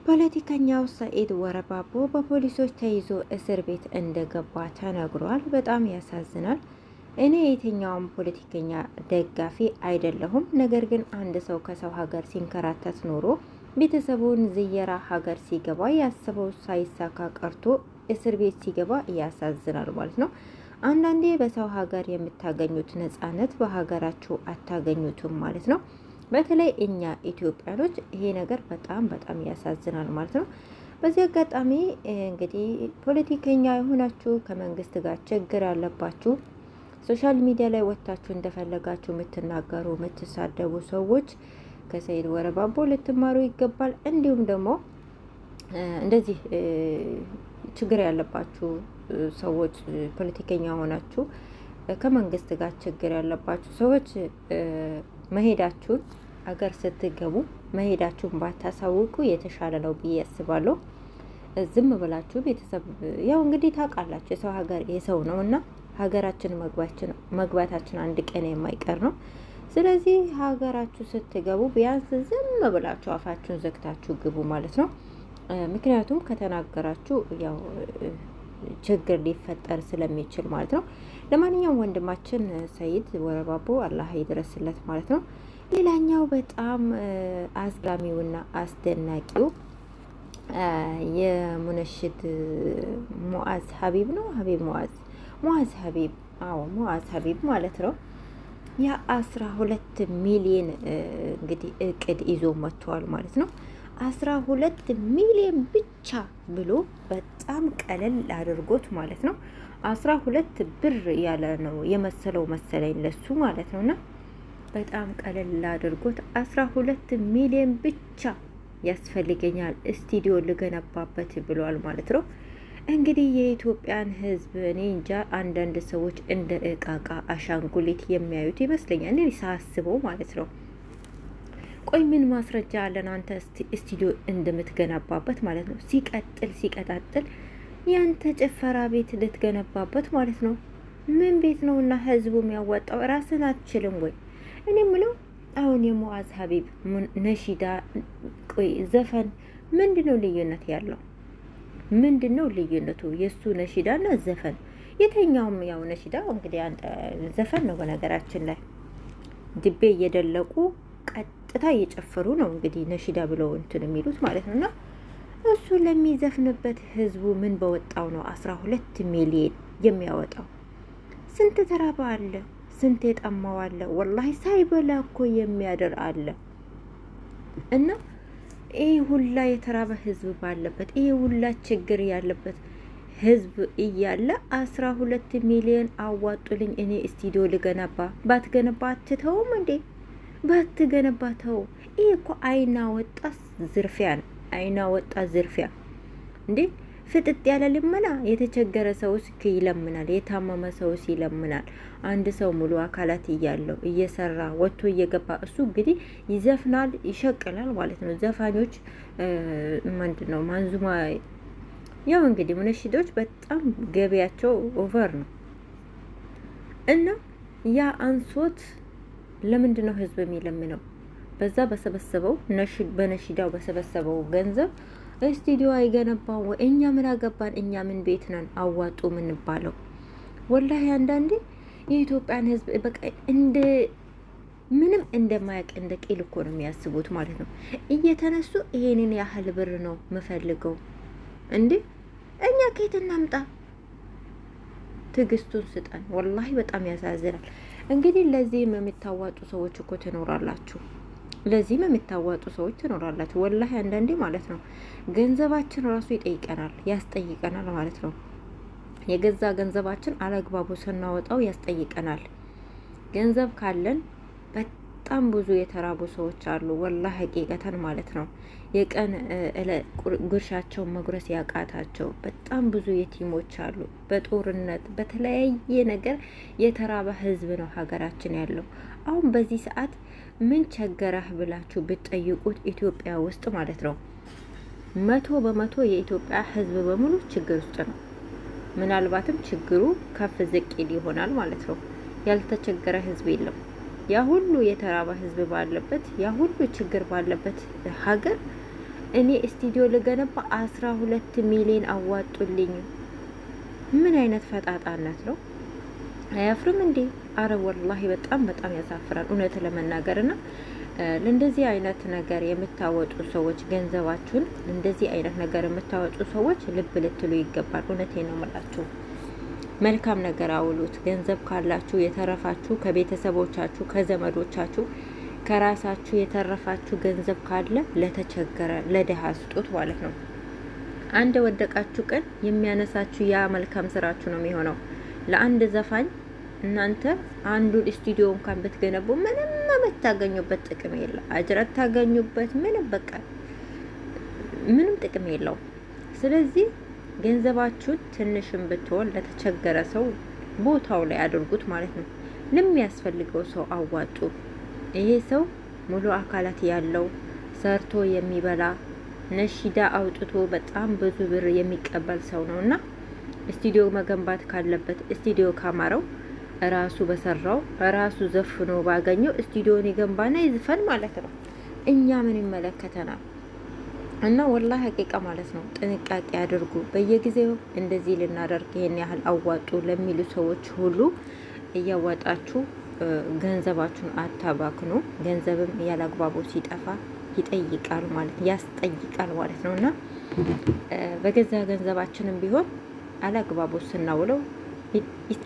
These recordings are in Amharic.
ፖለቲከኛው ሰኢድ ወረባቦ በፖሊሶች ተይዞ እስር ቤት እንደገባ ተነግሯል። በጣም ያሳዝናል። እኔ የትኛውም ፖለቲከኛ ደጋፊ አይደለሁም። ነገር ግን አንድ ሰው ከሰው ሀገር ሲንከራተት ኖሮ ቤተሰቡን ዝየራ ሀገር ሲገባ ያሰበው ሳይሳካ ቀርቶ እስር ቤት ሲገባ ያሳዝናል ማለት ነው። አንዳንዴ በሰው ሀገር የምታገኙት ነጻነት በሀገራችሁ አታገኙትም ማለት ነው። በተለይ እኛ ኢትዮጵያኖች ይሄ ነገር በጣም በጣም ያሳዝናል ማለት ነው። በዚህ አጋጣሚ እንግዲህ ፖለቲከኛ የሆናችሁ ከመንግስት ጋር ችግር ያለባችሁ ሶሻል ሚዲያ ላይ ወጥታችሁ እንደፈለጋችሁ የምትናገሩ የምትሳደቡ ሰዎች ከሰኢድ ወረባቦ ልትማሩ ይገባል። እንዲሁም ደግሞ እንደዚህ ችግር ያለባችሁ ሰዎች ፖለቲከኛ ሆናችሁ ከመንግስት ጋር ችግር ያለባችሁ ሰዎች መሄዳችሁን አገር ስትገቡ መሄዳችሁን ባታሳውቁ የተሻለ ነው ብዬ አስባለሁ። ዝም ብላችሁ ቤተሰብ ያው እንግዲህ ታውቃላችሁ የሰው ሀገር የሰው ነው እና ሀገራችን መግባታችን አንድ ቀን የማይቀር ነው። ስለዚህ ሀገራችሁ ስትገቡ ቢያንስ ዝም ብላችሁ አፋችሁን ዘግታችሁ ግቡ ማለት ነው። ምክንያቱም ከተናገራችሁ ያው ችግር ሊፈጠር ስለሚችል ማለት ነው። ለማንኛውም ወንድማችን ሰኢድ ወረባቦ አላህ ይድረስለት ማለት ነው። ሌላኛው በጣም አስገራሚውና አስደናቂው የሙነሽድ ሙአዝ ሀቢብ ነው። ሙአዝ ሀቢብ ሙአዝ ሀቢብ ማለት ነው። የ12 ሚሊዮን እንግዲህ እቅድ ይዞ መጥቷል ማለት ነው። 12 ሚሊዮን ብቻ ብሎ በጣም ቀለል አድርጎት ማለት ነው። 12 ብር ያለ ነው የመሰለው መሰለኝ ለሱ ማለት ነውና በጣም ቀለል አድርጎት 12 ሚሊዮን ብቻ ያስፈልገኛል ስቱዲዮ ልገነባበት ብሏል ማለት ነው። እንግዲህ የኢትዮጵያን ሕዝብ እኔ እንጃ አንዳንድ ሰዎች እንደ እቃቃ አሻንጉሊት የሚያዩት ይመስለኛል እኔ ሳስበው ማለት ነው። ቆይ ምን ማስረጃ አለን አንተ ስቱዲዮ እንደምትገነባበት ማለት ነው? ሲቀጣጥል ያንተ ጭፈራ ቤት ልትገነባበት ማለት ነው። ምን ቤት ነውና ሕዝቡ የሚያወጣው? ራስን አትችልም ወይ? እኔ ምለው አሁን የሙአዝ ሀቢብ ነሺዳ ቆይ ዘፈን ምንድነው ልዩነት ያለው? ምንድነው ልዩነቱ? የሱ ነሺዳና ዘፈን የተኛውም ያው ነሺዳ እንግዲህ አንተ ዘፈን ነው። በነገራችን ላይ ድቤ እየደለቁ ቀጥታ እየጨፈሩ ነው እንግዲህ ነሺዳ ብለው እንትን የሚሉት ማለት ነውና እሱ ለሚዘፍንበት ህዝቡ ምን በወጣው ነው 12 ሚሊዮን የሚያወጣው? ስንት ተራባ አለ፣ ስንት የጠማው አለ። ወላሂ ሳይበላ እኮ የሚያድር አለ። እና ይሄ ሁላ የተራበ ህዝብ ባለበት ይሄ ሁላ ችግር ያለበት ህዝብ እያለ 12 ሚሊዮን አዋጡልኝ እኔ ስቱዲዮ ልገነባ። ባትገነባ አትተውም እንዴ? ባትገነባ ተው። ይሄ እኮ አይና ወጣ ዝርፊያ ነው። አይና ወጣ ዝርፊያ እንዴ! ፍጥጥ ያለ ልመና። የተቸገረ ሰውስ ይለምናል፣ የታመመ ሰውስ ይለምናል። አንድ ሰው ሙሉ አካላት እያለው እየሰራ ወጥቶ እየገባ እሱ እንግዲህ ይዘፍናል፣ ይሸቅላል ማለት ነው። ዘፋኞች ምንድነው ማንዙማ ያው እንግዲህ ሙነሽዶች በጣም ገበያቸው ኦቨር ነው እና ያ አንሶት ለምንድነው ህዝብ የሚለምነው? በዛ በሰበሰበው በነሽዳው በሰበሰበው ገንዘብ ስቱዲዮ አይገነባው ወይ? እኛ ምን አገባን? እኛ ምን ቤት ነን አዋጡ ምን ባለው? ወላሂ አንዳንዴ የኢትዮጵያን ህዝብ በቃ እንደ ምንም እንደማያውቅ እንደ ቂል እኮ ነው የሚያስቡት ማለት ነው። እየተነሱ ይሄንን ያህል ብር ነው የምፈልገው እንዴ! እኛ ከየት እናምጣ? ትዕግስቱን ስጠን። ወላሂ በጣም ያሳዝናል። እንግዲህ ለዚህም የሚታዋጡ ሰዎች እኮ ትኖራላችሁ። ለዚህም የሚታዋጡ ሰዎች ትኖራላችሁ። ወላሂ አንዳንዴ ማለት ነው ገንዘባችን ራሱ ይጠይቀናል፣ ያስጠይቀናል ማለት ነው። የገዛ ገንዘባችን አለግባቡ ስናወጣው ያስጠይቀናል። ገንዘብ ካለን በጣም ብዙ የተራቡ ሰዎች አሉ። ወላሂ ሀቂቀተን ማለት ነው የቀን ጉርሻቸው መጉረስ ያቃታቸው በጣም ብዙ የቲሞች አሉ። በጦርነት በተለያየ ነገር የተራበ ህዝብ ነው ሀገራችን ያለው። አሁን በዚህ ሰዓት ምን ቸገረህ ብላችሁ ብትጠይቁት ኢትዮጵያ ውስጥ ማለት ነው 100% የኢትዮጵያ ህዝብ በሙሉ ችግር ውስጥ ነው። ምናልባትም ችግሩ ከፍ ዝቅ ይሆናል ማለት ነው። ያልተቸገረ ህዝብ የለም። ያ ሁሉ የተራበ ህዝብ ባለበት ያ ሁሉ ችግር ባለበት ሀገር እኔ ስቱዲዮ ልገነባ 12 ሚሊዮን አዋጡልኝ። ምን አይነት ፈጣጣነት ነው? አያፍርም እንዴ? አረ ወላሂ በጣም በጣም ያሳፍራል እውነት ለመናገርና ለእንደዚህ አይነት ነገር የምታወጡ ሰዎች ገንዘባችሁን እንደዚህ አይነት ነገር የምታወጡ ሰዎች ልብ ልትሉ ይገባል። እውነቴ ነው የምላችሁ። መልካም ነገር አውሉት። ገንዘብ ካላችሁ የተረፋችሁ ከቤተሰቦቻችሁ ከዘመዶቻችሁ ከራሳችሁ የተረፋችሁ ገንዘብ ካለ ለተቸገረ ለድሃ ስጡት ማለት ነው። አንድ ወደቃችሁ ቀን የሚያነሳችሁ ያ መልካም ስራችሁ ነው የሚሆነው። ለአንድ ዘፋኝ እናንተ አንዱን ስቱዲዮ እንኳን ብትገነቡ ምንም የምታገኙበት ጥቅም የለም። አጅረት ታገኙበት ምንም በቃ ምንም ጥቅም የለው። ስለዚህ ገንዘባችሁን ትንሽም ብትሆን ለተቸገረ ሰው ቦታው ላይ አድርጉት ማለት ነው። ለሚያስፈልገው ሰው አዋጡ። ይሄ ሰው ሙሉ አካላት ያለው ሰርቶ የሚበላ ነሺዳ አውጥቶ በጣም ብዙ ብር የሚቀበል ሰው ነውና ስቱዲዮ መገንባት ካለበት ስቱዲዮ ካማረው ራሱ በሰራው ራሱ ዘፍኖ ባገኘው ስቱዲዮን ይገንባና ይዝፈን ማለት ነው። እኛ ምን ይመለከተናል? እና ወላሂ ሀቂቃ ማለት ነው። ጥንቃቄ አድርጉ። በየጊዜው እንደዚህ ልናደርግ ይሄን ያህል አዋጡ ለሚሉ ሰዎች ሁሉ እያዋጣችሁ ገንዘባችሁን አታባክኑ። ገንዘብም ያላግባቡ ሲጠፋ ይጠይቃል ማለት ያስጠይቃል ማለት ነውና በገዛ ገንዘባችንም ቢሆን አላግባቡ ስናውለው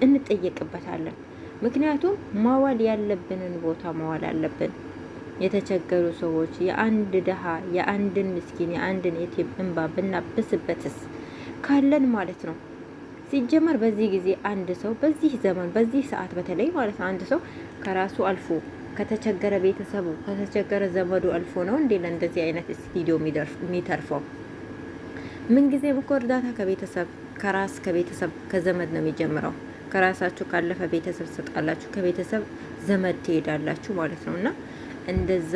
እንጠየቅበታለን። ምክንያቱም ማዋል ያለብንን ቦታ ማዋል አለብን። የተቸገሩ ሰዎች የአንድ ደሃ የአንድን ምስኪን የአንድን የቲም እንባ ብናብስበትስ ካለን ማለት ነው። ሲጀመር በዚህ ጊዜ አንድ ሰው በዚህ ዘመን በዚህ ሰዓት በተለይ ማለት ነው አንድ ሰው ከራሱ አልፎ ከተቸገረ ቤተሰቡ ከተቸገረ ዘመዱ አልፎ ነው እንዴ ለእንደዚህ አይነት ስቱዲዮ የሚተርፈው? ምን ጊዜም እኮ እርዳታ ከቤተሰብ ከራስ ከቤተሰብ ከዘመድ ነው የሚጀምረው። ከራሳችሁ ካለፈ ቤተሰብ ትሰጣላችሁ፣ ከቤተሰብ ዘመድ ትሄዳላችሁ ማለት ነውና እንደዛ